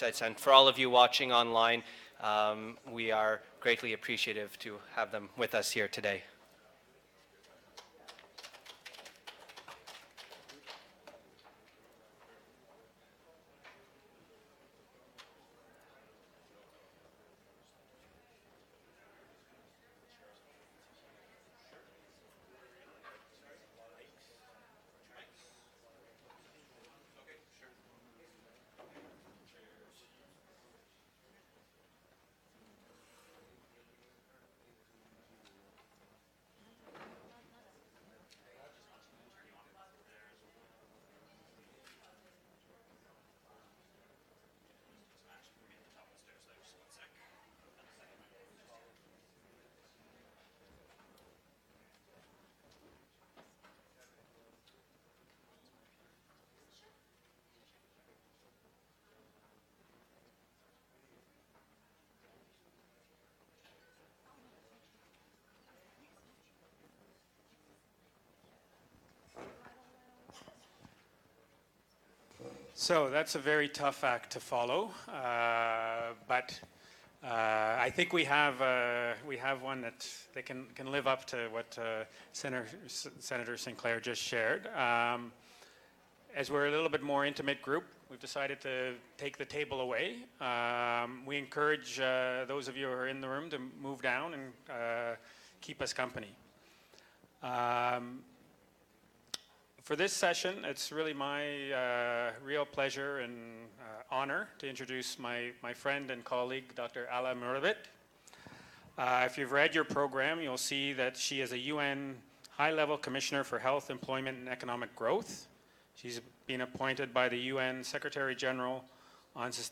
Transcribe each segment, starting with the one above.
websites. And for all of you watching online, we are greatly appreciative to have them with us here today. So that's a very tough act to follow, but I think we have one that they can live up to what Senator Sinclair just shared. As we're a little bit more intimate group, we've decided to take the table away. We encourage those of you who are in the room to move down and keep us company. For this session, it's really my real pleasure and honor to introduce my friend and colleague, Dr. Alaa Murabit. If you've read your program, you'll see that she is a UN High-Level Commissioner for Health, Employment, and Economic Growth. She's been appointed by the UN Secretary General as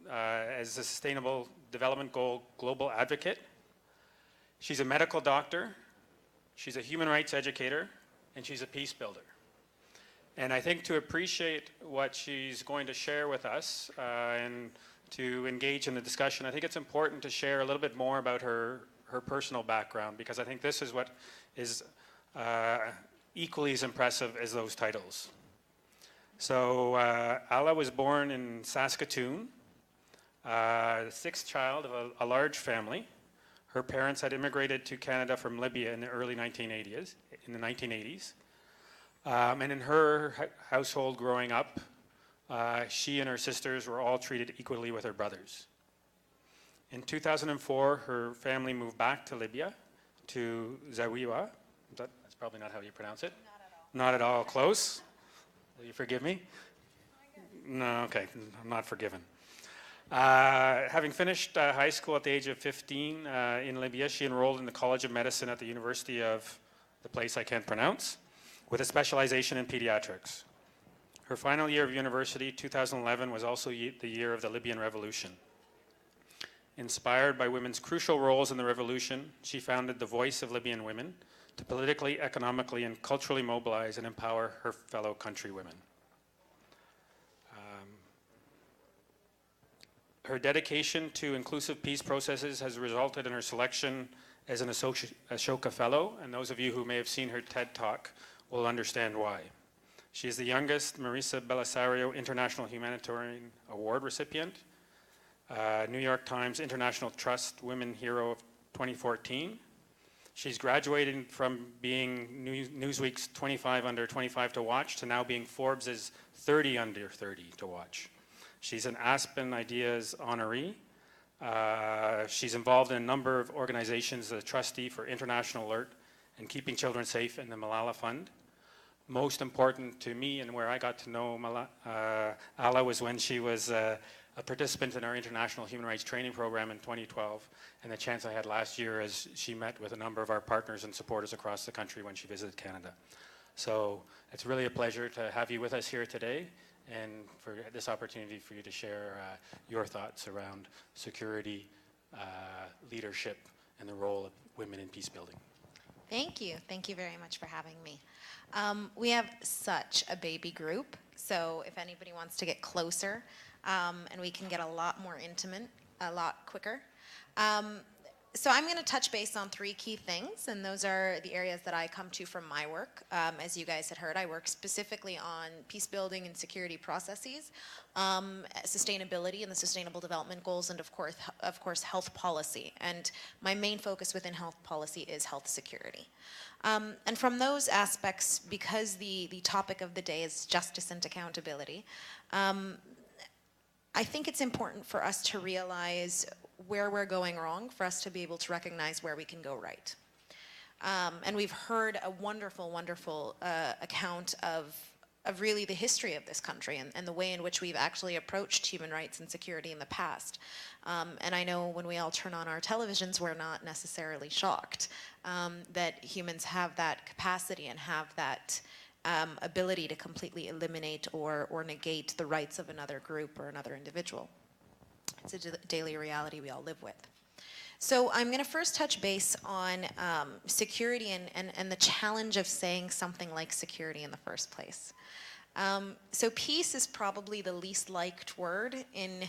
a Sustainable Development Goal Global Advocate. She's a medical doctor, she's a human rights educator, and she's a peace builder. And I think to appreciate what she's going to share with us and to engage in the discussion, I think it's important to share a little bit more about her personal background, because I think this is what is equally as impressive as those titles. So Alaa was born in Saskatoon, the sixth child of a large family. Her parents had immigrated to Canada from Libya in the early 1980s. And in her household growing up, she and her sisters were all treated equally with her brothers. In 2004, her family moved back to Libya, to Zawiya. That's probably not how you pronounce it. Not at all. Close. Will you forgive me? No, okay, I'm not forgiven. Having finished high school at the age of 15 in Libya, she enrolled in the College of Medicine at the University of the place I can't pronounce, with a specialization in pediatrics. Her final year of university, 2011, was also the year of the Libyan Revolution. Inspired by women's crucial roles in the revolution, she founded the Voice of Libyan Women to politically, economically, and culturally mobilize and empower her fellow countrywomen. Her dedication to inclusive peace processes has resulted in her selection as an Ashoka Fellow, and those of you who may have seen her TED Talk will understand why. She is the youngest Marisa Belisario International Humanitarian Award recipient, New York Times International Trust Women Hero of 2014. She's graduated from being Newsweek's 25 Under 25 to watch to now being Forbes' 30 Under 30 to watch. She's an Aspen Ideas honoree. She's involved in a number of organizations as a trustee for International Alert and Keeping Children Safe in the Malala Fund. Most important to me and where I got to know Alaa was when she was a participant in our International Human Rights Training Program in 2012, and the chance I had last year as she met with a number of our partners and supporters across the country when she visited Canada. So it's really a pleasure to have you with us here today, and for this opportunity for you to share your thoughts around security, leadership, and the role of women in peace building. Thank you. Thank you very much for having me. We have such a baby group, so if anybody wants to get closer, and we can get a lot more intimate, a lot quicker. So I'm going to touch base on three key things, and those are the areas that I come to from my work. As you guys had heard, I work specifically on peace building and security processes, sustainability and the Sustainable Development Goals, and of course, health policy. And my main focus within health policy is health security. And from those aspects, because the topic of the day is justice and accountability, I think it's important for us to realize where we're going wrong, for us to be able to recognize where we can go right. And we've heard a wonderful, wonderful account of really the history of this country and the way in which we've actually approached human rights and security in the past. And I know when we all turn on our televisions, we're not necessarily shocked that humans have that capacity and have that ability to completely eliminate or negate the rights of another group or another individual. It's a daily reality we all live with. So I'm going to first touch base on security and the challenge of saying something like security in the first place. So peace is probably the least liked word in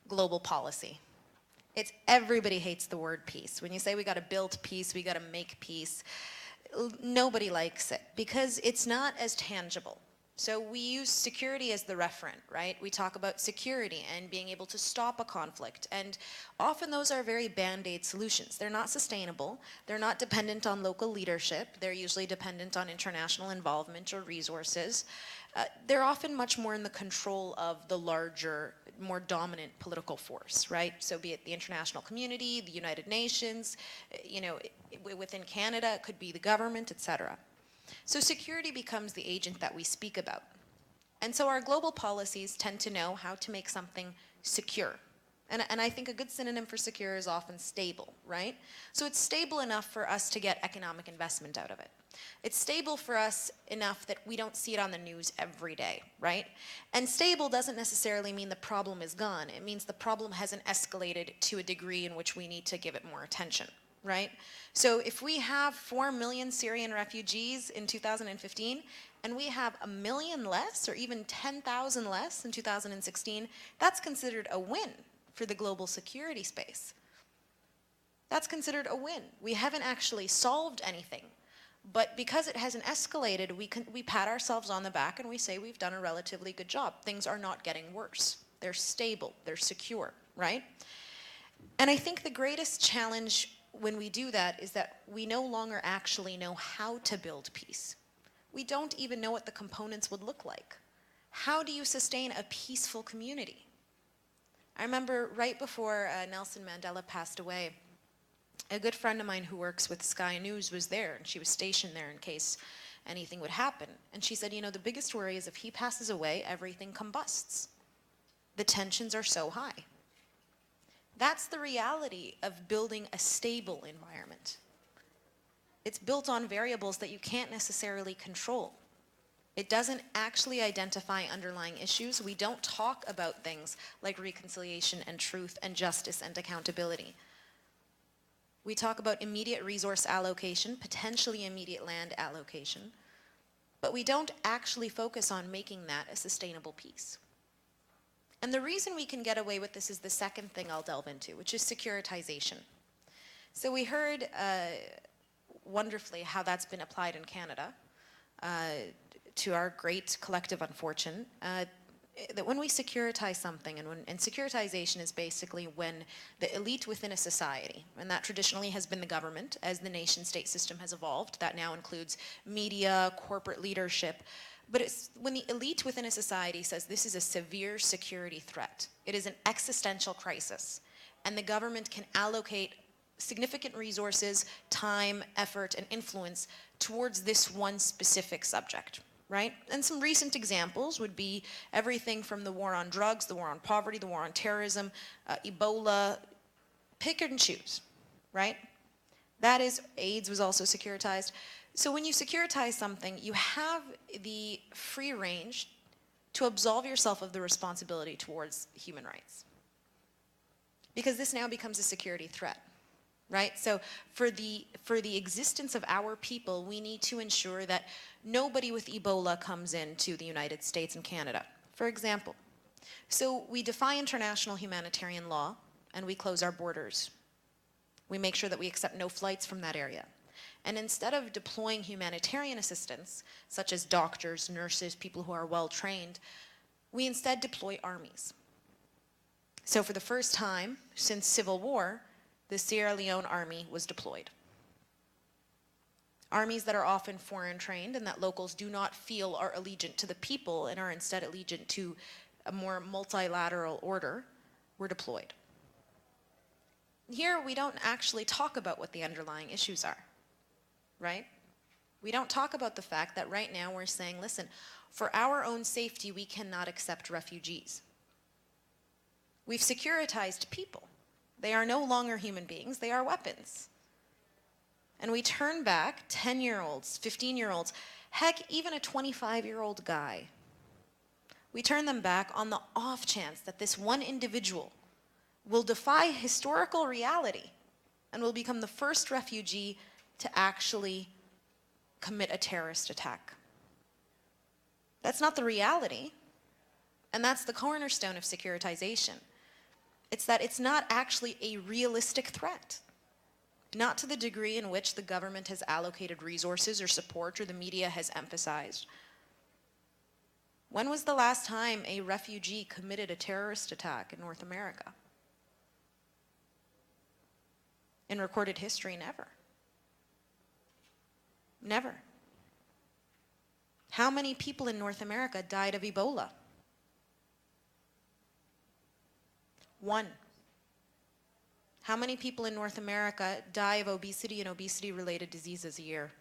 global policy. Everybody hates the word peace. When you say we got to build peace, we got to make peace, nobody likes it because it's not as tangible. So we use security as the referent, right? We talk about security and being able to stop a conflict. And often those are very band-aid solutions. They're not sustainable. They're not dependent on local leadership. They're usually dependent on international involvement or resources. They're often much more in the control of the larger, more dominant political force, right? So be it the international community, the United Nations, within Canada, it could be the government, etc. So security becomes the agent that we speak about. And so our global policies tend to know how to make something secure. And I think a good synonym for secure is often stable, right? So it's stable enough for us to get economic investment out of it. It's stable for us enough that we don't see it on the news every day, right? And stable doesn't necessarily mean the problem is gone. It means the problem hasn't escalated to a degree in which we need to give it more attention. Right? So if we have 4 million Syrian refugees in 2015, and we have 1 million less, or even 10,000 less in 2016, that's considered a win for the global security space. That's considered a win. We haven't actually solved anything, but because it hasn't escalated, we pat ourselves on the back and we say we've done a relatively good job. Things are not getting worse. They're stable, they're secure, right? And I think the greatest challenge when we do that is that we no longer actually know how to build peace. We don't even know what the components would look like. How do you sustain a peaceful community? I remember right before Nelson Mandela passed away, a good friend of mine who works with Sky News was there, and she was stationed there in case anything would happen. And she said, the biggest worry is if he passes away, everything combusts. The tensions are so high. That's the reality of building a stable environment. It's built on variables that you can't necessarily control. It doesn't actually identify underlying issues. We don't talk about things like reconciliation and truth and justice and accountability. We talk about immediate resource allocation, potentially immediate land allocation, but we don't actually focus on making that a sustainable peace. And the reason we can get away with this is the second thing I'll delve into, which is securitization. So we heard wonderfully how that's been applied in Canada to our great collective unfortune, that when we securitize something, and securitization is basically when the elite within a society, and that traditionally has been the government, as the nation-state system has evolved, that now includes media, corporate leadership, but it's when the elite within a society says this is a severe security threat, it is an existential crisis, and the government can allocate significant resources, time, effort, and influence towards this one specific subject, right? And some recent examples would be everything from the war on drugs, the war on poverty, the war on terrorism, Ebola, pick and choose, right? That is, AIDS was also securitized. So when you securitize something, you have the free range to absolve yourself of the responsibility towards human rights. Because this now becomes a security threat, right? So for the existence of our people, we need to ensure that nobody with Ebola comes into the United States and Canada, for example. So we defy international humanitarian law and we close our borders. We make sure that we accept no flights from that area. And instead of deploying humanitarian assistance, such as doctors, nurses, people who are well trained, we instead deploy armies. So for the first time since civil war, the Sierra Leone army was deployed. Armies that are often foreign trained and that locals do not feel are allegiant to the people and are instead allegiant to a more multilateral order were deployed. Here we don't actually talk about what the underlying issues are, right? We don't talk about the fact that right now we're saying, listen, for our own safety, we cannot accept refugees. We've securitized people. They are no longer human beings, they are weapons. And we turn back 10-year-olds, 15-year-olds, heck, even a 25-year-old guy. We turn them back on the off chance that this one individual will defy historical reality and will become the first refugee to actually commit a terrorist attack. That's not the reality, and that's the cornerstone of securitization. It's that it's not actually a realistic threat. Not to the degree in which the government has allocated resources or support or the media has emphasized. When was the last time a refugee committed a terrorist attack in North America? In recorded history, never. Never. How many people in North America died of Ebola? 1. How many people in North America die of obesity and obesity-related diseases a year?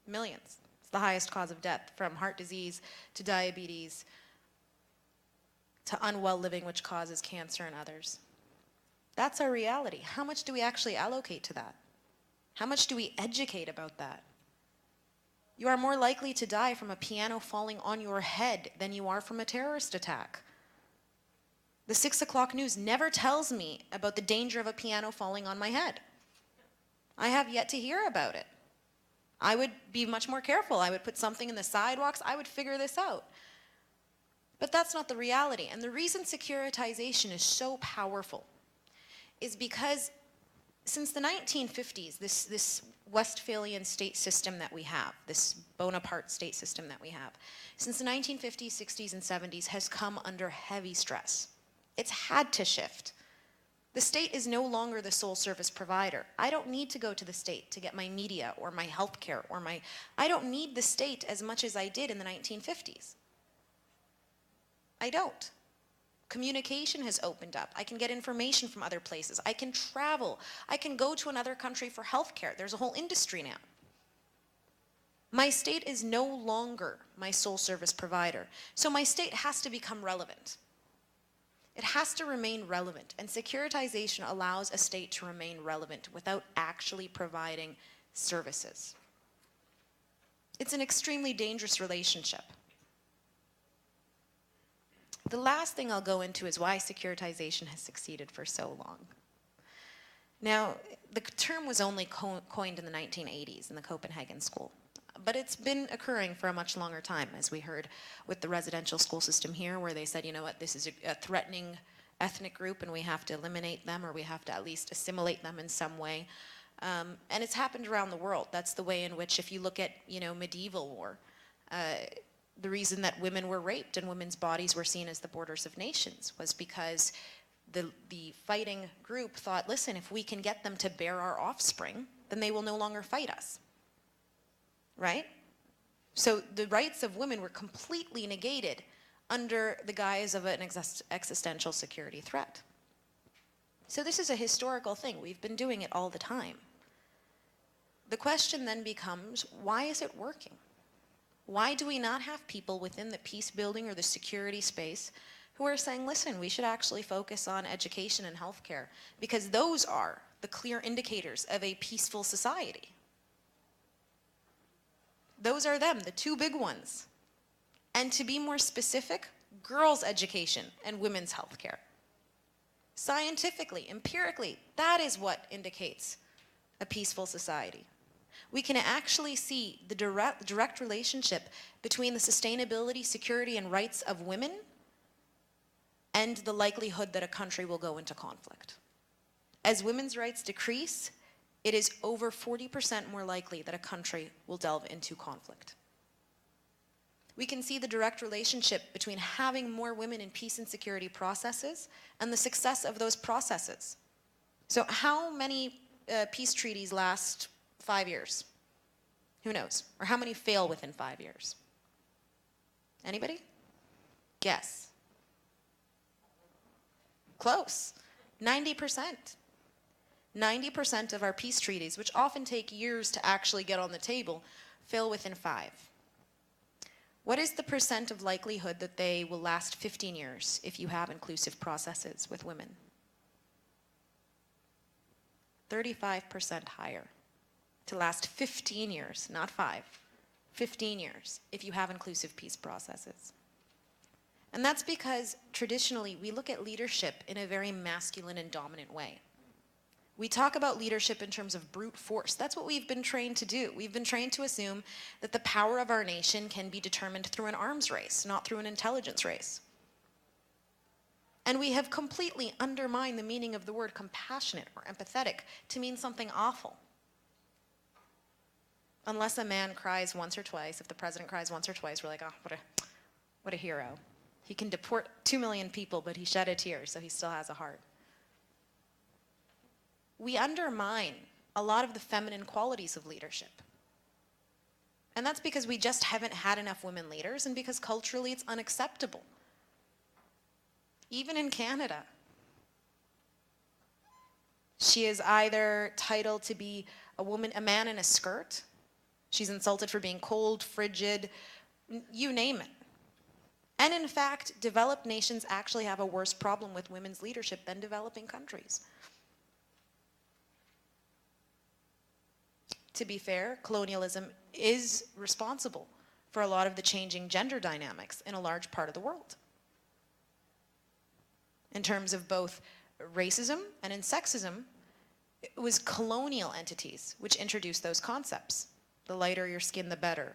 Millions. It's the highest cause of death, from heart disease to diabetes to unwell living, which causes cancer and others. That's our reality. How much do we actually allocate to that? How much do we educate about that? You are more likely to die from a piano falling on your head than you are from a terrorist attack. The 6 o'clock news never tells me about the danger of a piano falling on my head. I have yet to hear about it. I would be much more careful. I would put something in the sidewalks. I would figure this out. But that's not the reality. And the reason securitization is so powerful is because since the 1950s, this Westphalian state system that we have, this Bonaparte state system that we have, since the 1950s, 60s, and 70s has come under heavy stress. It's had to shift. The state is no longer the sole service provider. I don't need to go to the state to get my media or my healthcare or I don't need the state as much as I did in the 1950s. I don't. Communication has opened up. I can get information from other places. I can travel. I can go to another country for healthcare. There's a whole industry now. My state is no longer my sole service provider. So my state has to become relevant. It has to remain relevant, and securitization allows a state to remain relevant without actually providing services. It's an extremely dangerous relationship. The last thing I'll go into is why securitization has succeeded for so long. Now, the term was only coined in the 1980s in the Copenhagen School, but it's been occurring for a much longer time, as we heard with the residential school system here, where they said, you know what, this is a threatening ethnic group and we have to eliminate them, or we have to at least assimilate them in some way. And it's happened around the world. That's the way in which, if you look at, medieval war, the reason that women were raped and women's bodies were seen as the borders of nations was because the fighting group thought, listen, if we can get them to bear our offspring, then they will no longer fight us. Right? So the rights of women were completely negated under the guise of an existential security threat. So this is a historical thing. We've been doing it all the time. The question then becomes, why is it working? Why do we not have people within the peace building or the security space who are saying, listen, we should actually focus on education and healthcare, because those are the clear indicators of a peaceful society. Those are them, the two big ones. And to be more specific, girls' education and women's health care. Scientifically, empirically, that is what indicates a peaceful society. We can actually see the direct relationship between the sustainability, security, and rights of women and the likelihood that a country will go into conflict. As women's rights decrease, it is over 40% more likely that a country will delve into conflict. We can see the direct relationship between having more women in peace and security processes and the success of those processes. So how many peace treaties last 5 years? Who knows? Or how many fail within 5 years? Anybody? Guess. Close. 90%. 90% of our peace treaties, which often take years to actually get on the table, fail within 5. What is the percent of likelihood that they will last 15 years if you have inclusive processes with women? 35% higher. To last 15 years, not 5, 15 years, if you have inclusive peace processes. And that's because traditionally we look at leadership in a very masculine and dominant way. We talk about leadership in terms of brute force. That's what we've been trained to do. We've been trained to assume that the power of our nation can be determined through an arms race, not through an intelligence race. And we have completely undermined the meaning of the word compassionate or empathetic to mean something awful. Unless a man cries once or twice, if the president cries once or twice, we're like, oh, what a hero. He can deport 2 million people, but he shed a tear, so he still has a heart. We undermine a lot of the feminine qualities of leadership. And that's because we just haven't had enough women leaders, and because culturally it's unacceptable. Even in Canada, she is either titled to be a man in a skirt, she's insulted for being cold, frigid, you name it. And in fact, developed nations actually have a worse problem with women's leadership than developing countries. To be fair, colonialism is responsible for a lot of the changing gender dynamics in a large part of the world. In terms of both racism and in sexism, it was colonial entities which introduced those concepts. The lighter your skin, the better.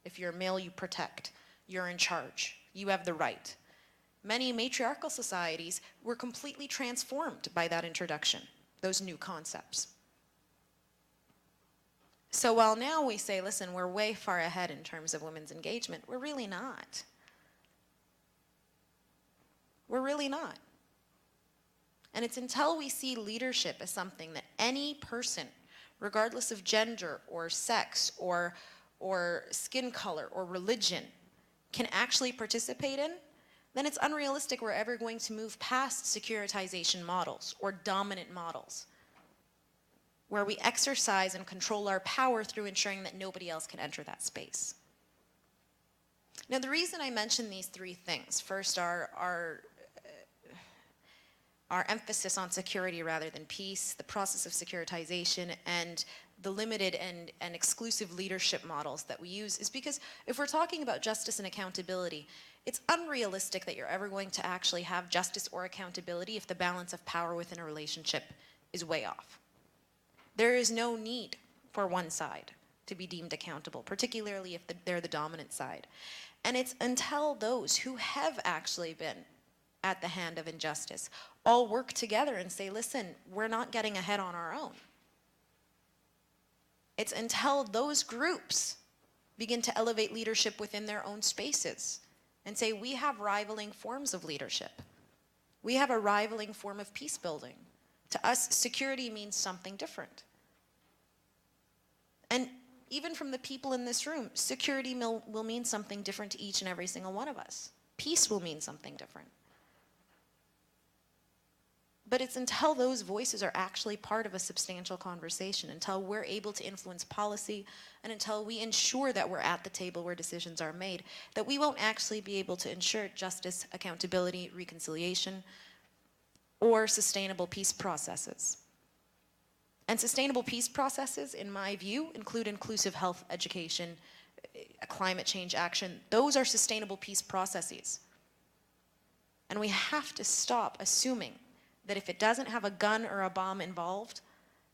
If you're male, you protect. You're in charge. You have the right. Many matriarchal societies were completely transformed by that introduction, those new concepts. So while now we say, listen, we're way far ahead in terms of women's engagement, we're really not. We're really not. And it's until we see leadership as something that any person, regardless of gender or sex or skin color or religion, can actually participate in, then it's unrealistic we're ever going to move past securitization models or dominant models, where we exercise and control our power through ensuring that nobody else can enter that space. Now, the reason I mention these 3 things, first our emphasis on security rather than peace, the process of securitization, and the limited and exclusive leadership models that we use, is because if we're talking about justice and accountability, it's unrealistic that you're ever going to actually have justice or accountability if the balance of power within a relationship is way off. There is no need for one side to be deemed accountable, particularly if they're the dominant side. And it's until those who have actually been at the hand of injustice all work together and say, listen, we're not getting ahead on our own. It's until those groups begin to elevate leadership within their own spaces and say, we have rivaling forms of leadership. We have a rivaling form of peace building. To us, security means something different. And even from the people in this room, security will mean something different to each and every single one of us. Peace will mean something different. But it's until those voices are actually part of a substantial conversation, until we're able to influence policy, and until we ensure that we're at the table where decisions are made, that we won't actually be able to ensure justice, accountability, reconciliation, or sustainable peace processes. And sustainable peace processes, in my view, include inclusive health education, climate change action. Those are sustainable peace processes. And we have to stop assuming that if it doesn't have a gun or a bomb involved,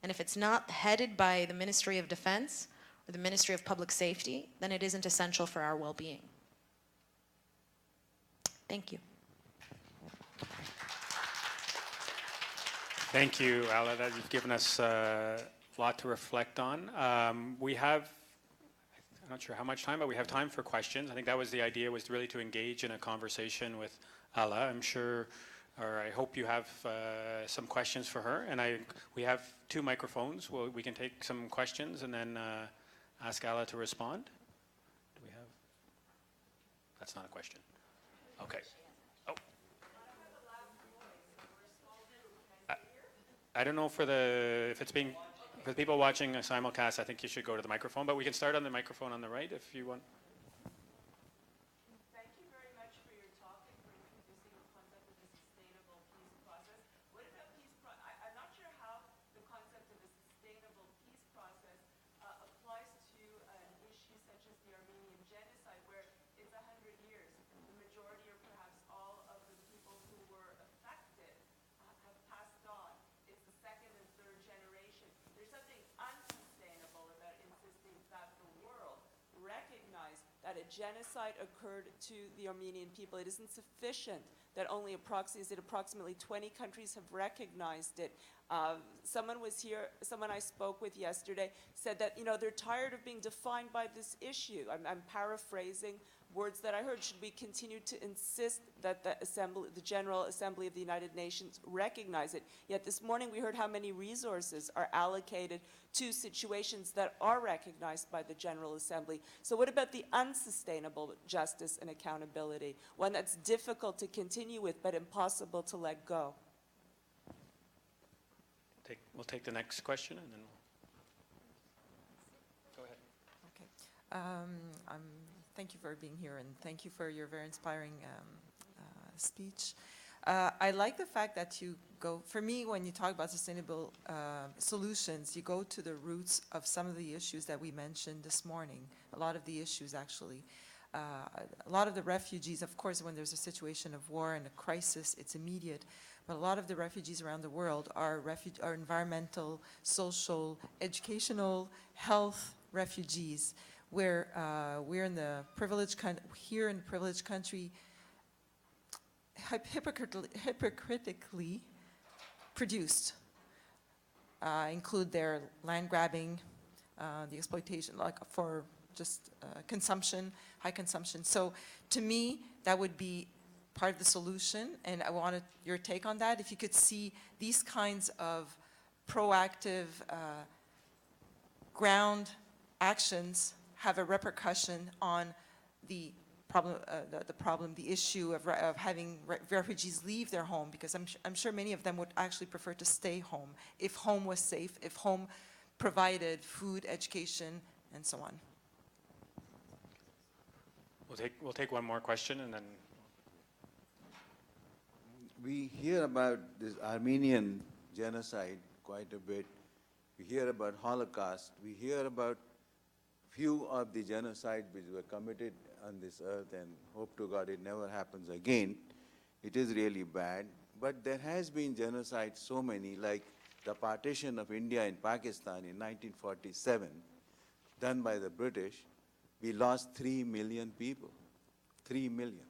and if it's not headed by the Ministry of Defense or the Ministry of Public Safety, then it isn't essential for our well-being. Thank you. Thank you, Alaa. That you've given us a lot to reflect on. We have, I'm not sure how much time, but we have time for questions. I think that was the idea, was really to engage in a conversation with Alaa. I'm sure, or I hope you have some questions for her. And we have 2 microphones. We can take some questions and then ask Alaa to respond. Do we have? That's not a question. Okay. Oh. I don't know if it's being, for the people watching a simulcast, I think you should go to the microphone, but we can start on the microphone on the right if you want. Thank you very much for your talk and for introducing the concept of the sustainable peace process. What about I'm not sure how the concept of a sustainable peace process applies to an issue such as the Armenian genocide, where it's 100 years. The majority or perhaps all of the people who were affected have passed on. It's the second and third generation. There's something unsustainable about insisting that the world recognize that a genocide occurred to the Armenian people. It isn't sufficient that only approximately 20 countries have recognized it. Someone I spoke with yesterday said that, they're tired of being defined by this issue. I'm paraphrasing words that I heard. Should we continue to insist that the General Assembly of the United Nations recognize it? Yet this morning we heard how many resources are allocated to situations that are recognized by the General Assembly. So what about the unsustainable justice and accountability? One that's difficult to continue with but impossible to let go. We'll take the next question and then we'll go ahead. Okay. Thank you for being here and thank you for your very inspiring speech. I like the fact that you go, for me, when you talk about sustainable solutions, you go to the roots of some of the issues that we mentioned this morning, a lot of the issues actually. A lot of the refugees, of course, when there's a situation of war and a crisis, it's immediate. But a lot of the refugees around the world are environmental, social, educational, health refugees, where we're in the privileged country, hypocritically produced, include their land grabbing, the exploitation, like for just consumption, high consumption. So to me, that would be part of the solution, and I wanted your take on that. If you could see these kinds of proactive ground actions have a repercussion on the problem, the issue of having refugees leave their home, because I'm sure many of them would actually prefer to stay home if home was safe, if home provided food, education, and so on. We'll take one more question and then. We hear about this Armenian genocide quite a bit. We hear about Holocaust. We hear about few of the genocides which were committed on this earth, and hope to God it never happens again. It is really bad. But there has been genocide, so many, like the partition of India and Pakistan in 1947, done by the British. We lost 3 million people, 3 million.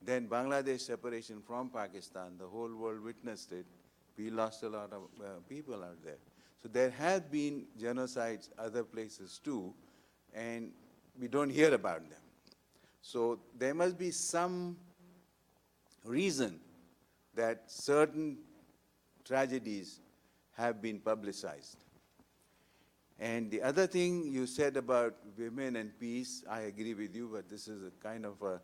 Then Bangladesh separation from Pakistan, the whole world witnessed it. We lost a lot of people out there. So there have been genocides other places too, and we don't hear about them. So there must be some reason that certain tragedies have been publicized. And the other thing you said about women and peace, I agree with you, but this is a kind of a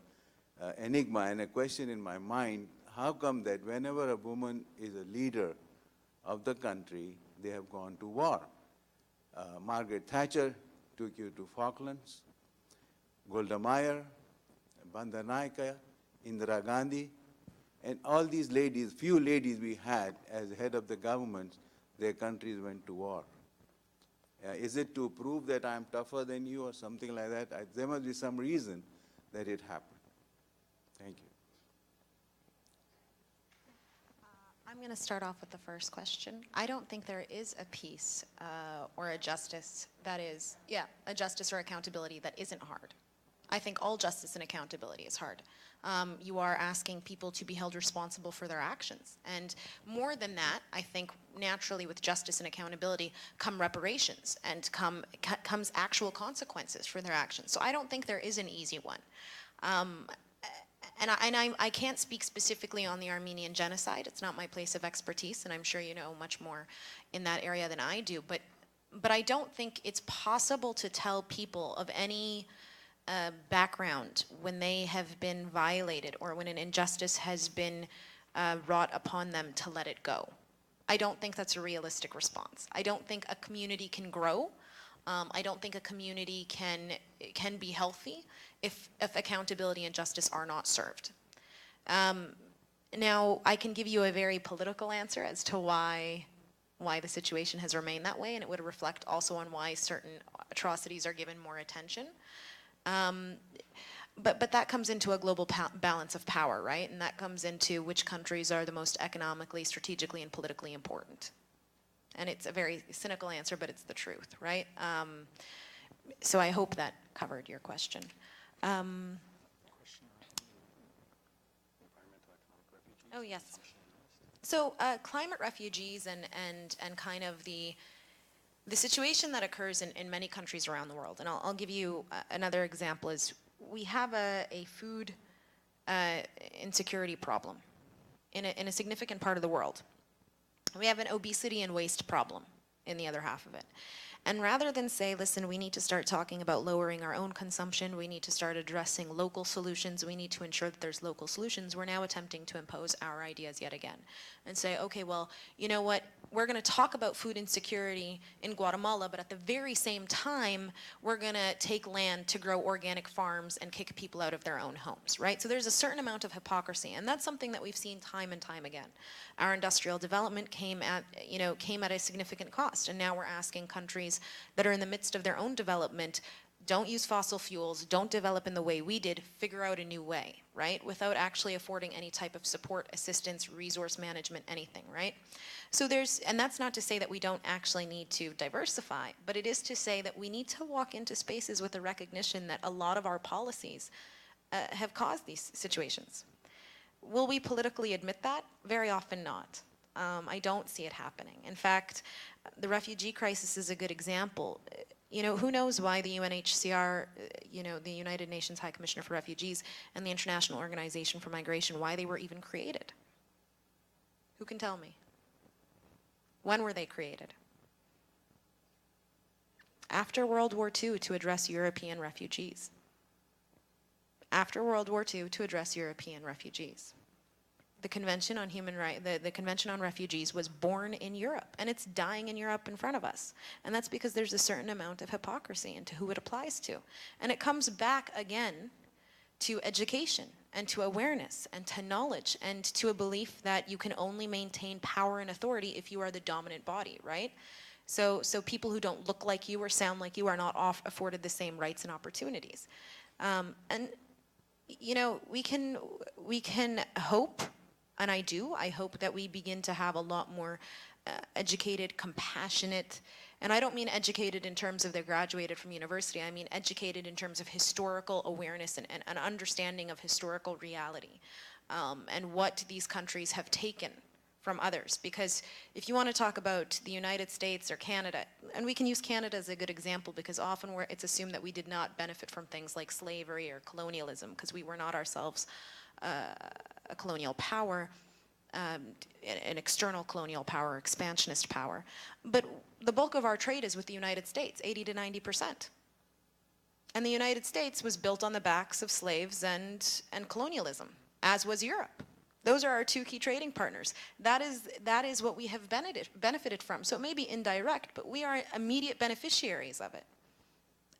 enigma and a question in my mind. How come that whenever a woman is a leader of the country, they have gone to war? Margaret Thatcher took you to Falklands, Golda Meir, Banda Naika, Indira Gandhi, and all these ladies, few ladies we had as head of the government, their countries went to war. Is it to prove that I'm tougher than you or something like that? There must be some reason that it happened. Thank you. I'm going to start off with the first question. I don't think there is a peace or a justice that is, a justice or accountability that isn't hard. I think all justice and accountability is hard. You are asking people to be held responsible for their actions. And more than that, I think naturally with justice and accountability come reparations and comes actual consequences for their actions. So I don't think there is an easy one. I can't speak specifically on the Armenian genocide. It's not my place of expertise, and I'm sure you know much more in that area than I do. But I don't think it's possible to tell people of any background when they have been violated or when an injustice has been wrought upon them to let it go. I don't think that's a realistic response. I don't think a community can grow. I don't think a community can be healthy if accountability and justice are not served. Now, I can give you a very political answer as to why the situation has remained that way, and it would reflect also on why certain atrocities are given more attention. But that comes into a global balance of power, right? And that comes into which countries are the most economically, strategically, and politically important. And it's a very cynical answer, but it's the truth, right? So I hope that covered your question. Oh, yes. So climate refugees and kind of the situation that occurs in many countries around the world, and I'll give you another example, is we have a food insecurity problem in a significant part of the world. We have an obesity and waste problem in the other half of it. And rather than say, listen, we need to start talking about lowering our own consumption, we need to start addressing local solutions, we need to ensure that there's local solutions, we're now attempting to impose our ideas yet again. And say, okay, well, you know what, we're going to talk about food insecurity in Guatemala, but at the very same time, we're going to take land to grow organic farms and kick people out of their own homes, right? So there's a certain amount of hypocrisy, and that's something that we've seen time and time again. Our industrial development came at a significant cost, and now we're asking countries that are in the midst of their own development, don't use fossil fuels, don't develop in the way we did, figure out a new way, right? Without actually affording any type of support, assistance, resource management, anything, right? So and that's not to say that we don't actually need to diversify, but it is to say that we need to walk into spaces with a recognition that a lot of our policies have caused these situations. Will we politically admit that? Very often not. I don't see it happening. In fact, the refugee crisis is a good example. You know, who knows why the UNHCR, the United Nations High Commissioner for Refugees, and the International Organization for Migration, why they were even created? Who can tell me? When were they created? After World War II, to address European refugees. After World War II, to address European refugees. The Convention on Human Rights, the Convention on Refugees was born in Europe, and it's dying in Europe in front of us. And that's because there's a certain amount of hypocrisy into who it applies to. And it comes back again to education and to awareness and to knowledge and to a belief that you can only maintain power and authority if you are the dominant body, right? So people who don't look like you or sound like you are not afforded the same rights and opportunities. And you know, we can hope, and I hope that we begin to have a lot more educated, compassionate, and I don't mean educated in terms of they're graduated from university, I mean educated in terms of historical awareness and an understanding of historical reality, and what these countries have taken from others. Because if you want to talk about the United States or Canada, and we can use Canada as a good example because often it's assumed that we did not benefit from things like slavery or colonialism because we were not ourselves a colonial power, an external colonial power, expansionist power. But the bulk of our trade is with the United States, 80 to 90%. And the United States was built on the backs of slaves and colonialism, as was Europe. Those are our two key trading partners. That is what we have benefited from. So it may be indirect, but we are immediate beneficiaries of it.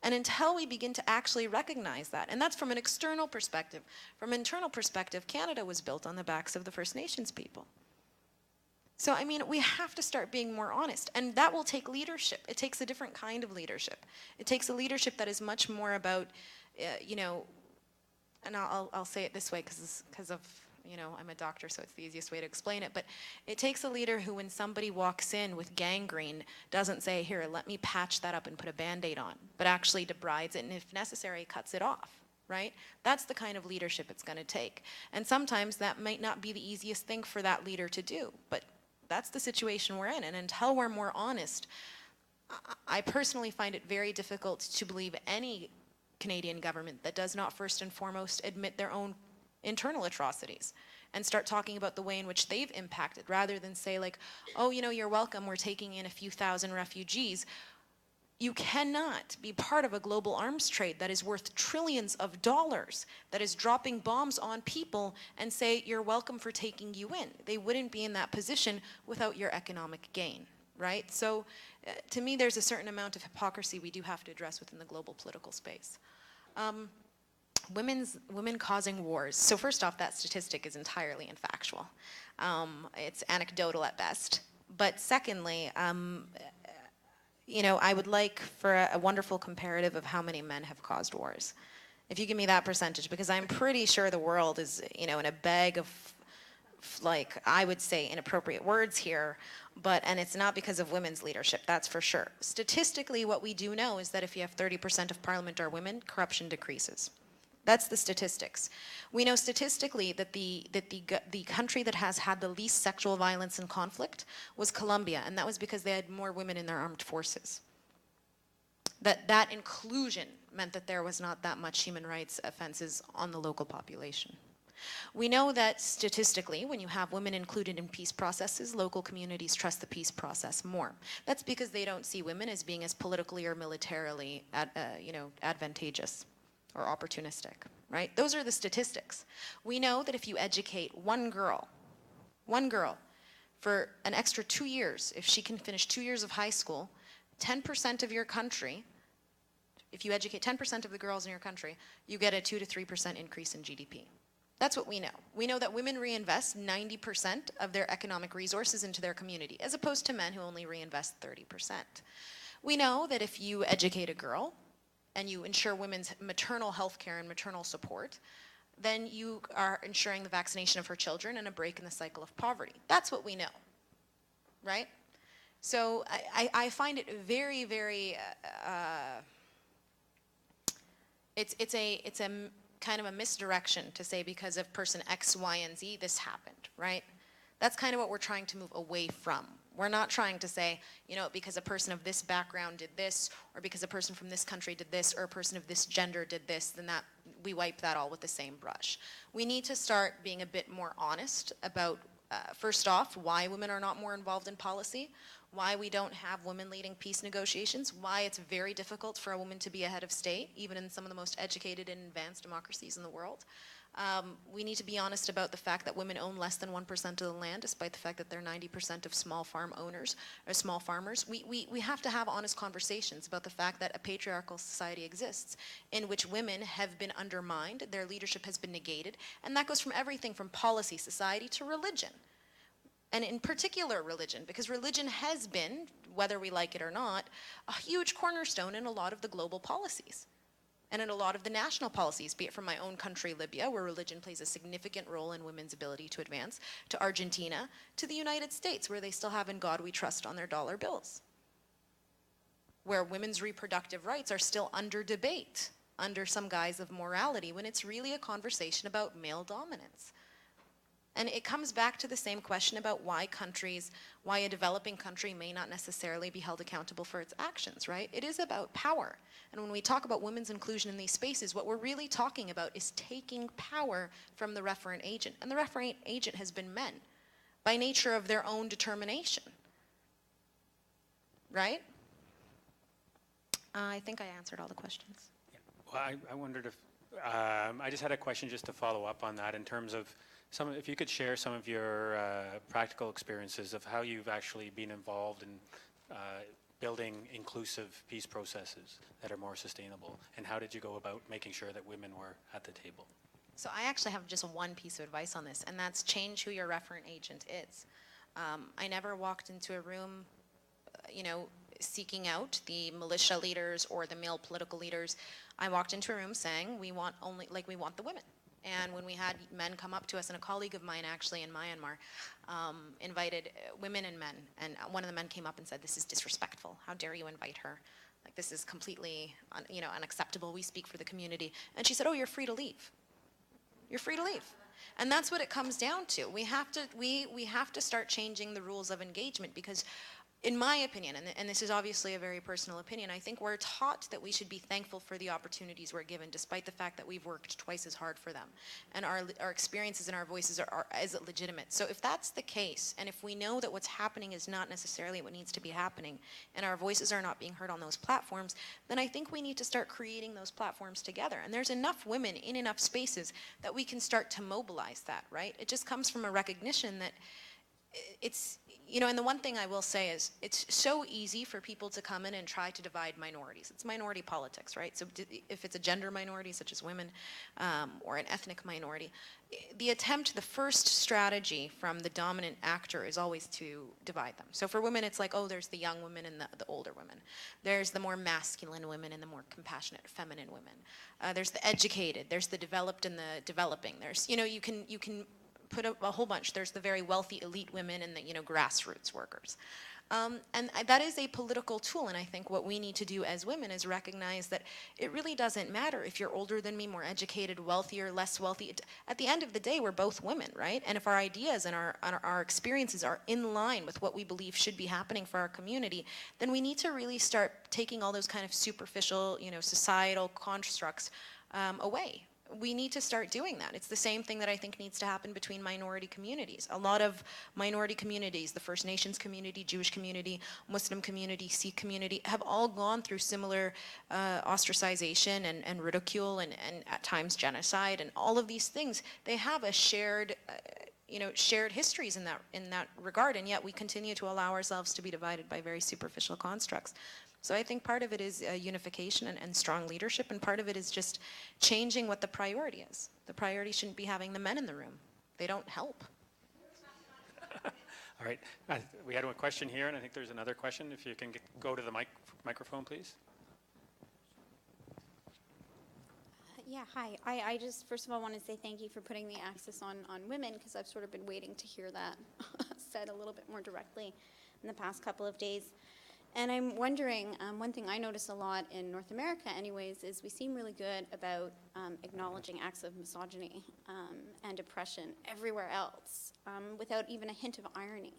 And until we begin to actually recognize that, and that's from an external perspective. From an internal perspective, Canada was built on the backs of the First Nations people. So, I mean, we have to start being more honest, and that will take leadership. It takes a different kind of leadership. It takes a leadership that is much more about, and I'll say it this way because of, I'm a doctor, so it's the easiest way to explain it, but it takes a leader who, when somebody walks in with gangrene, doesn't say, here, let me patch that up and put a Band-Aid on, but actually debrides it, and if necessary, cuts it off. right? That's the kind of leadership it's going to take. And sometimes that might not be the easiest thing for that leader to do, but that's the situation we're in. And until we're more honest, I personally find it very difficult to believe any Canadian government that does not first and foremost admit their own internal atrocities and start talking about the way in which they've impacted, rather than say like, oh, you know, you're welcome, we're taking in a few thousand refugees. You cannot be part of a global arms trade that is worth trillions of dollars, that is dropping bombs on people, and say you're welcome for taking you in. They wouldn't be in that position without your economic gain, right? So to me, there's a certain amount of hypocrisy we do have to address within the global political space. Women causing wars. So first off, that statistic is entirely infactual. It's anecdotal at best. But secondly, you know, I would like for a wonderful comparative of how many men have caused wars. If you give me that percentage, because I'm pretty sure the world is, you know, in a bag of, like, I would say inappropriate words here, and it's not because of women's leadership, that's for sure. Statistically, what we do know is that if you have 30% of parliament are women, corruption decreases. That's the statistics. We know statistically that the country that has had the least sexual violence and conflict was Colombia, and that was because they had more women in their armed forces. That inclusion meant that there was not that much human rights offenses on the local population. We know that statistically, when you have women included in peace processes, local communities trust the peace process more. That's because they don't see women as being as politically or militarily advantageous or opportunistic, right? Those are the statistics. We know that if you educate one girl for an extra 2 years, if she can finish 2 years of high school, 10% of your country, if you educate 10% of the girls in your country, you get a 2 to 3% increase in GDP. That's what we know. We know that women reinvest 90% of their economic resources into their community, as opposed to men who only reinvest 30%. We know that if you educate a girl, and you ensure women's maternal health care and maternal support, then you are ensuring the vaccination of her children and a break in the cycle of poverty. That's what we know, right? So I find it very, very, it's a kind of a misdirection to say because of person X, Y, and Z, this happened, right? That's kind of what we're trying to move away from. We're not trying to say, you know, because a person of this background did this, or because a person from this country did this, or a person of this gender did this, then that we wipe that all with the same brush. We need to start being a bit more honest about, first off, why women are not more involved in policy, why we don't have women leading peace negotiations, why it's very difficult for a woman to be a head of state, even in some of the most educated and advanced democracies in the world. We need to be honest about the fact that women own less than 1% of the land, despite the fact that they're 90% of small farm owners or small farmers. We have to have honest conversations about the fact that a patriarchal society exists in which women have been undermined, their leadership has been negated, and that goes from everything from policy, society, to religion. And in particular religion, because religion has been, whether we like it or not, a huge cornerstone in a lot of the global policies. And in a lot of the national policies, be it from my own country, Libya, where religion plays a significant role in women's ability to advance, to Argentina, to the United States, where they still have "In God We Trust" on their dollar bills, where women's reproductive rights are still under debate, under some guise of morality, when it's really a conversation about male dominance. And it comes back to the same question about why a developing country may not necessarily be held accountable for its actions, right? It is about power. And when we talk about women's inclusion in these spaces, what we're really talking about is taking power from the referent agent. And the referent agent has been men, by nature of their own determination, right? I think I answered all the questions. Yeah. Well, I wondered if, I just had a question just to follow up on that in terms of if you could share some of your practical experiences of how you've actually been involved in building inclusive peace processes that are more sustainable, and how did you go about making sure that women were at the table? So I actually have just one piece of advice on this, and that's change who your referent agent is. I never walked into a room, seeking out the militia leaders or the male political leaders. I walked into a room saying, we want the women. And when we had men come up to us, and a colleague of mine actually in Myanmar invited women and men, and one of the men came up and said, "This is disrespectful. How dare you invite her?" Like, this is completely, unacceptable. We speak for the community. And she said, oh, you're free to leave. You're free to leave. And that's what it comes down to. We have to start changing the rules of engagement, because in my opinion, and this is obviously a very personal opinion, I think we're taught that we should be thankful for the opportunities we're given, despite the fact that we've worked twice as hard for them. And our experiences and our voices are as legitimate. So if that's the case, and if we know that what's happening is not necessarily what needs to be happening, and our voices are not being heard on those platforms, then I think we need to start creating those platforms together. And there's enough women in enough spaces that we can start to mobilize that, right? It just comes from a recognition that it's, and the one thing I will say is, it's so easy for people to come in and try to divide minorities. It's minority politics, right? So if it's a gender minority, such as women, or an ethnic minority, the first strategy from the dominant actor is always to divide them. So for women, it's like, oh, there's the young women and the older women. There's the more masculine women and the more compassionate feminine women. There's the educated, there's the developed and the developing. There's, you can put a whole bunch. There's the very wealthy elite women and the grassroots workers. And that is a political tool, and I think what we need to do as women is recognize that it really doesn't matter if you're older than me, more educated, wealthier, less wealthy. At the end of the day, we're both women, right? And if our ideas and our experiences are in line with what we believe should be happening for our community, then we need to really start taking all those kind of superficial, societal constructs away. We need to start doing that. It's the same thing that I think needs to happen between minority communities. A lot of minority communities, the First Nations community, Jewish community, Muslim community, Sikh community, have all gone through similar ostracization and ridicule and at times genocide and all of these things. They have a shared histories in that regard, and yet we continue to allow ourselves to be divided by very superficial constructs. So I think part of it is unification and strong leadership, and part of it is just changing what the priority is. The priority shouldn't be having the men in the room. They don't help. All right. We had one question here, and I think there's another question. If you can go to the microphone, please. Yeah, hi. I just, first of all, want to say thank you for putting the access on women, because I've sort of been waiting to hear that said a little bit more directly in the past couple of days. And I'm wondering, one thing I notice a lot in North America anyways, is we seem really good about acknowledging acts of misogyny and oppression everywhere else, without even a hint of irony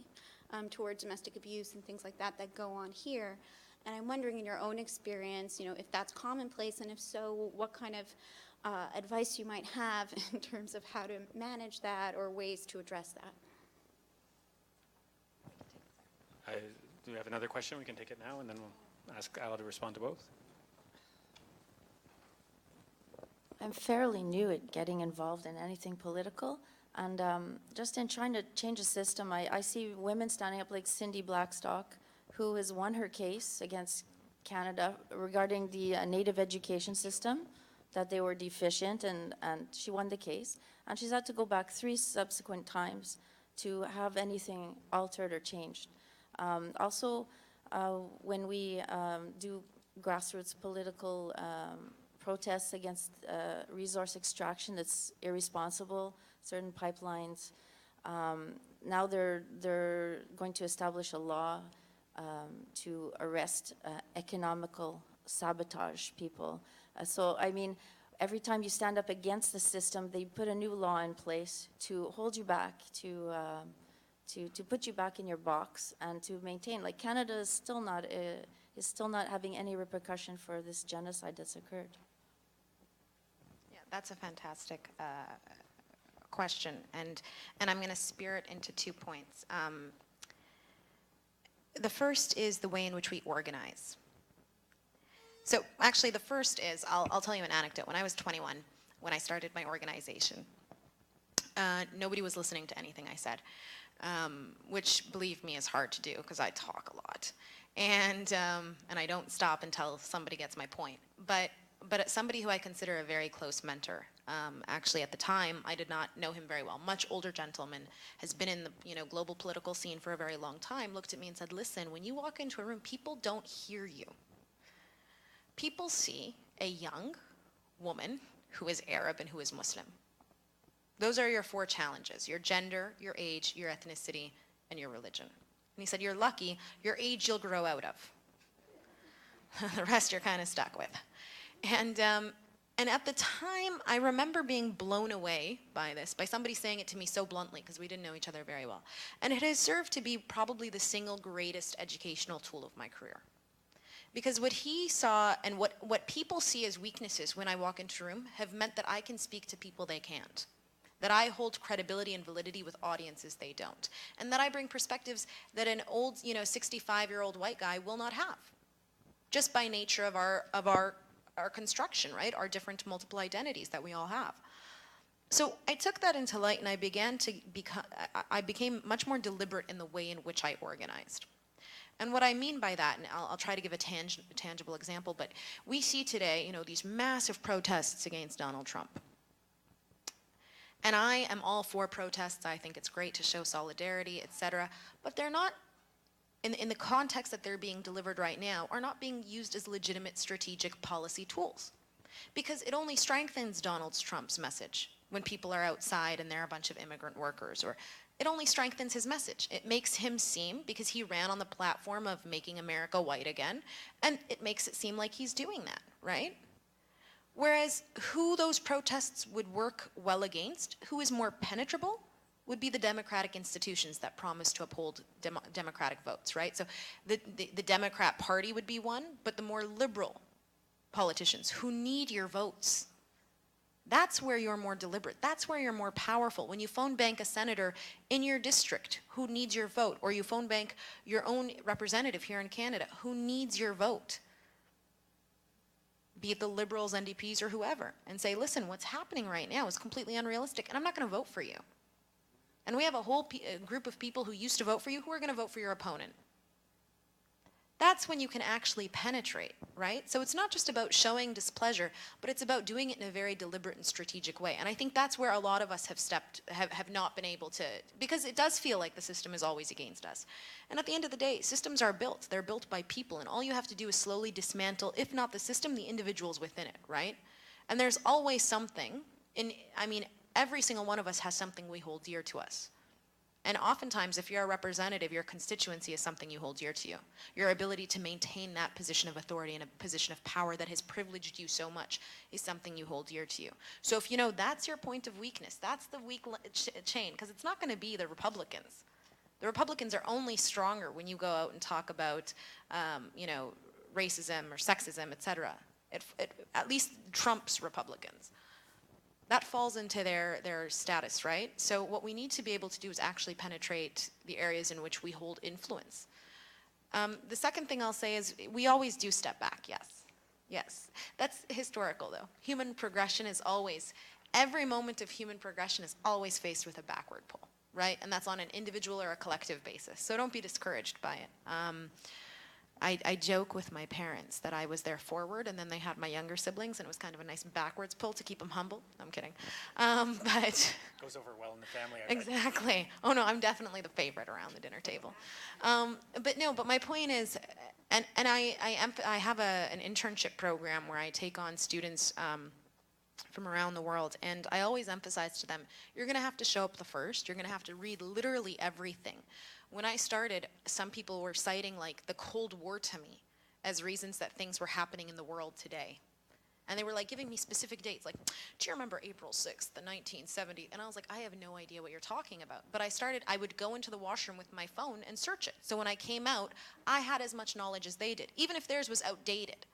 toward domestic abuse and things like that go on here. And I'm wondering, in your own experience, if that's commonplace, and if so, what kind of advice you might have in terms of how to manage that or ways to address that. Do we have another question? We can take it now, and then we'll ask Alaa to respond to both. I'm fairly new at getting involved in anything political, and just in trying to change the system, I see women standing up like Cindy Blackstock, who has won her case against Canada regarding the native education system, that they were deficient, and she won the case. And she's had to go back 3 subsequent times to have anything altered or changed. Also, when we do grassroots political protests against resource extraction that's irresponsible, certain pipelines, now they're going to establish a law to arrest economical sabotage people. So, I mean, every time you stand up against the system, they put a new law in place to hold you back, to put you back in your box, and to maintain. Like, Canada is still not having any repercussion for this genocide that's occurred. Yeah, that's a fantastic question, and I'm going to spear it into 2 points. The first is the way in which we organize. So actually the first is, I'll tell you an anecdote. When I was 21, when I started my organization, nobody was listening to anything I said, which, believe me, is hard to do because I talk a lot. And I don't stop until somebody gets my point. But somebody who I consider a very close mentor, actually at the time, I did not know him very well, much older gentleman, has been in the global political scene for a very long time, looked at me and said, listen, when you walk into a room, people don't hear you. People see a young woman who is Arab and who is Muslim. Those are your 4 challenges: your gender, your age, your ethnicity, and your religion. And he said, you're lucky, your age you'll grow out of. The rest you're kind of stuck with. And at the time, I remember being blown away by this, by somebody saying it to me so bluntly, because we didn't know each other very well. And it has served to be probably the single greatest educational tool of my career. Because what he saw and what people see as weaknesses when I walk into a room have meant that I can speak to people they can't. That I hold credibility and validity with audiences they don't. And that I bring perspectives that an old, 65-year-old white guy will not have. Just by nature of our construction, right? Our different multiple identities that we all have. So I took that into light and I became much more deliberate in the way in which I organized. And what I mean by that, and I'll try to give a tangible example, but we see today, these massive protests against Donald Trump. And I am all for protests. I think it's great to show solidarity, etc. But they're not, in the context that they're being delivered right now, are not being used as legitimate strategic policy tools. Because it only strengthens Donald Trump's message when people are outside and they're a bunch of immigrant workers, or it only strengthens his message. It makes him seem, because he ran on the platform of making America white again, and it makes it seem like he's doing that, right? Whereas who those protests would work well against, who is more penetrable, would be the democratic institutions that promise to uphold democratic votes, right? So the Democrat Party would be one, but the more liberal politicians who need your votes, that's where you're more deliberate. That's where you're more powerful. When you phone bank a senator in your district who needs your vote, or you phone bank your own representative here in Canada who needs your vote, be it the Liberals, NDPs, or whoever, and say, listen, what's happening right now is completely unrealistic, and I'm not going to vote for you. And we have a whole group of people who used to vote for you who are going to vote for your opponent. That's when you can actually penetrate, right? So it's not just about showing displeasure, but it's about doing it in a very deliberate and strategic way. And I think that's where a lot of us have not been able to, because it does feel like the system is always against us. And at the end of the day, systems are built. They're built by people, and all you have to do is slowly dismantle, if not the system, the individuals within it, right? And there's always something, every single one of us has something we hold dear to us. And oftentimes, if you're a representative, your constituency is something you hold dear to you. Your ability to maintain that position of authority and a position of power that has privileged you so much is something you hold dear to you. So if you know that's your point of weakness, that's the weak chain, because it's not going to be the Republicans. The Republicans are only stronger when you go out and talk about, racism or sexism, etc. It at least Trump's Republicans. That falls into their status, right? So what we need to be able to do is actually penetrate the areas in which we hold influence. The second thing I'll say is we always do step back, yes. Yes. That's historical, though. Human progression is always, every moment of human progression is always faced with a backward pull, right? And that's on an individual or a collective basis. So don't be discouraged by it. I joke with my parents that I was their forward, and then they had my younger siblings, and it was kind of a nice backwards pull to keep them humble. I'm kidding. But Goes over well in the family. exactly. Oh no, I'm definitely the favorite around the dinner table. But my point is, and I have an internship program where I take on students from around the world, and I always emphasize to them, you're going to have to show up the first. You're going to have to read literally everything. When I started, some people were citing like the Cold War to me as reasons that things were happening in the world today. And they were like giving me specific dates, like, do you remember April 6th, the 1970? And I was like, I have no idea what you're talking about. But I would go into the washroom with my phone and search it. So when I came out, I had as much knowledge as they did, even if theirs was outdated.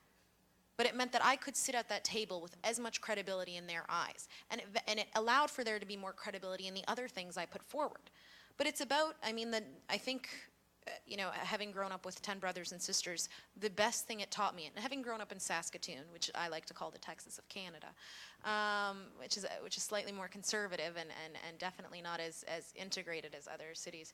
But it meant that I could sit at that table with as much credibility in their eyes. And it allowed for there to be more credibility in the other things I put forward. But it's about, I think, having grown up with 10 brothers and sisters, the best thing it taught me, and having grown up in Saskatoon, which I like to call the Texas of Canada, which is slightly more conservative and definitely not as integrated as other cities,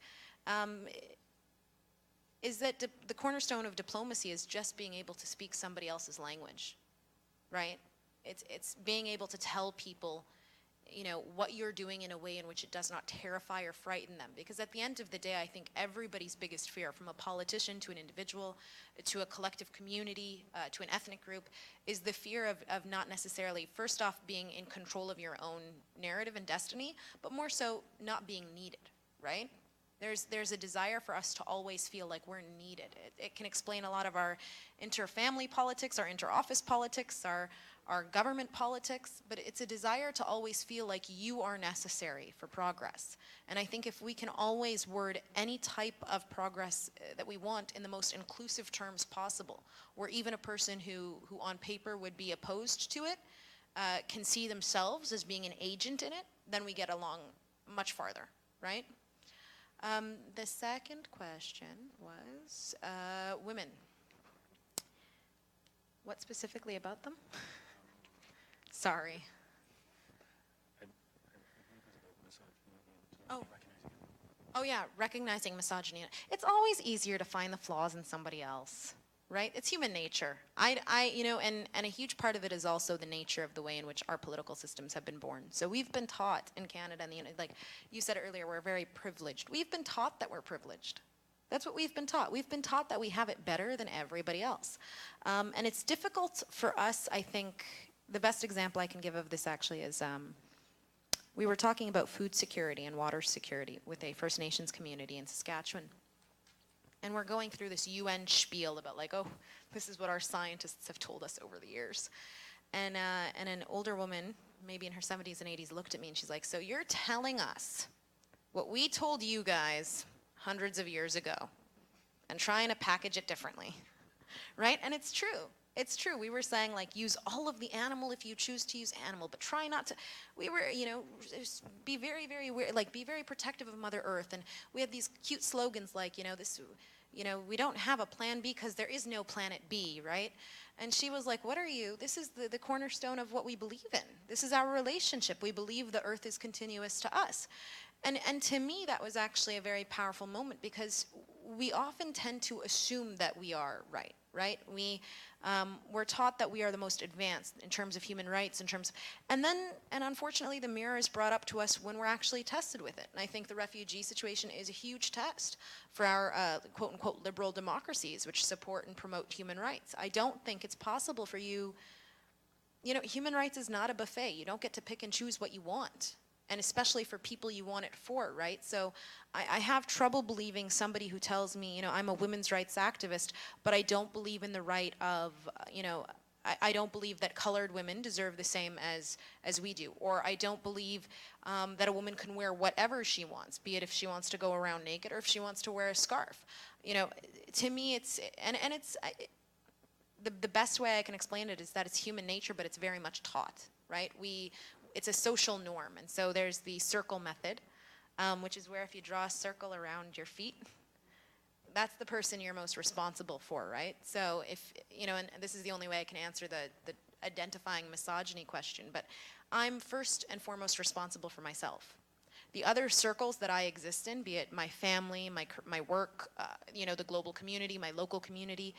is that the cornerstone of diplomacy is just being able to speak somebody else's language, right? It's being able to tell people what you're doing in a way in which it does not terrify or frighten them. Because at the end of the day, I think everybody's biggest fear, from a politician to an individual, to a collective community, to an ethnic group, is the fear of not necessarily, first off, being in control of your own narrative and destiny, but more so not being needed, right? There's a desire for us to always feel like we're needed. It can explain a lot of our inter-family politics, our inter-office politics, our government politics, but it's a desire to always feel like you are necessary for progress. And I think if we can always word any type of progress that we want in the most inclusive terms possible, where even a person who on paper would be opposed to it can see themselves as being an agent in it, then we get along much farther, right? The second question was women. What specifically about them? Sorry. Oh yeah, recognizing misogyny. It's always easier to find the flaws in somebody else, right? It's human nature. You know, and a huge part of it is also the nature of the way in which our political systems have been born. So we've been taught in Canada, and like you said earlier, we're very privileged. We've been taught that we're privileged. That's what we've been taught. We've been taught that we have it better than everybody else. And it's difficult for us, I think. The best example I can give of this actually is we were talking about food security and water security with a First Nations community in Saskatchewan. And we're going through this UN spiel about like, oh, this is what our scientists have told us over the years. And an older woman, maybe in her 70s and 80s, looked at me and she's like, so you're telling us what we told you guys hundreds of years ago and trying to package it differently, right? And it's true. It's true. We were saying, like, use all of the animal if you choose to use animal, but try not to. We were, you know, be very, very, like, be very protective of Mother Earth. And we had these cute slogans like, you know, this, you know, we don't have a plan B because there is no planet B, right? And she was like, what are you? This is the cornerstone of what we believe in. This is our relationship. We believe the Earth is continuous to us. And to me, that was actually a very powerful moment because we often tend to assume that we are right? We're taught that we are the most advanced in terms of human rights, and unfortunately the mirror is brought up to us when we're actually tested with it. And I think the refugee situation is a huge test for our quote unquote liberal democracies which support and promote human rights. I don't think it's possible for you know, human rights is not a buffet. You don't get to pick and choose what you want. And especially for people you want it for, right? So I have trouble believing somebody who tells me, you know, I'm a women's rights activist, but I don't believe in the right of, you know, I don't believe that colored women deserve the same as we do. Or I don't believe that a woman can wear whatever she wants, be it if she wants to go around naked or if she wants to wear a scarf. You know, to me it's, the best way I can explain it is that it's human nature, but it's very much taught, right? It's a social norm, and so there's the circle method, which is where if you draw a circle around your feet, that's the person you're most responsible for, right? So if, you know, and this is the only way I can answer the identifying misogyny question, but I'm first and foremost responsible for myself. The other circles that I exist in, be it my family, my work, you know, the global community, my local community,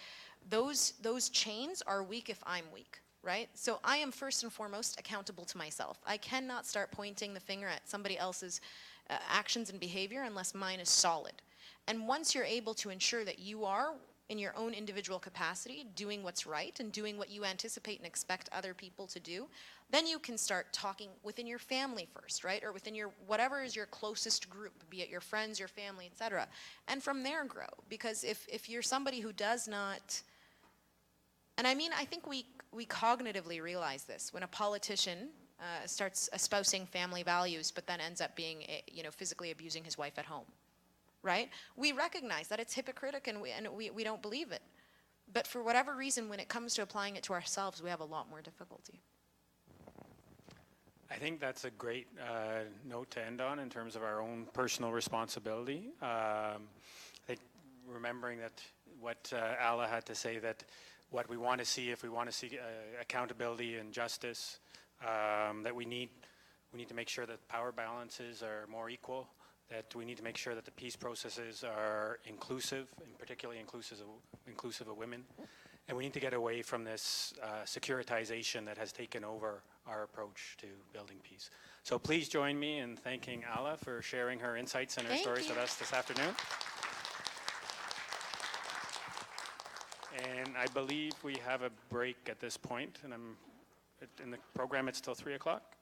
those chains are weak if I'm weak. Right? So I am first and foremost accountable to myself. I cannot start pointing the finger at somebody else's actions and behavior unless mine is solid. And once you're able to ensure that you are, in your own individual capacity, doing what's right and doing what you anticipate and expect other people to do, then you can start talking within your family first, right? Or within your, whatever is your closest group, be it your friends, your family, etc. And from there grow. Because if you're somebody who does not, and I mean, I think we cognitively realize this. When a politician starts espousing family values but then ends up being, you know, physically abusing his wife at home, right? We recognize that it's hypocritical and we don't believe it. But for whatever reason, when it comes to applying it to ourselves, we have a lot more difficulty. I think that's a great note to end on in terms of our own personal responsibility. I think remembering that what Alaa had to say, that what we want to see, if we want to see accountability and justice, that we need to make sure that power balances are more equal, that we need to make sure that the peace processes are inclusive, and particularly inclusive of women. And we need to get away from this securitization that has taken over our approach to building peace. So please join me in thanking Alaa for sharing her insights and her stories with us this afternoon. And I believe we have a break at this point, and in the program it's till 3 o'clock.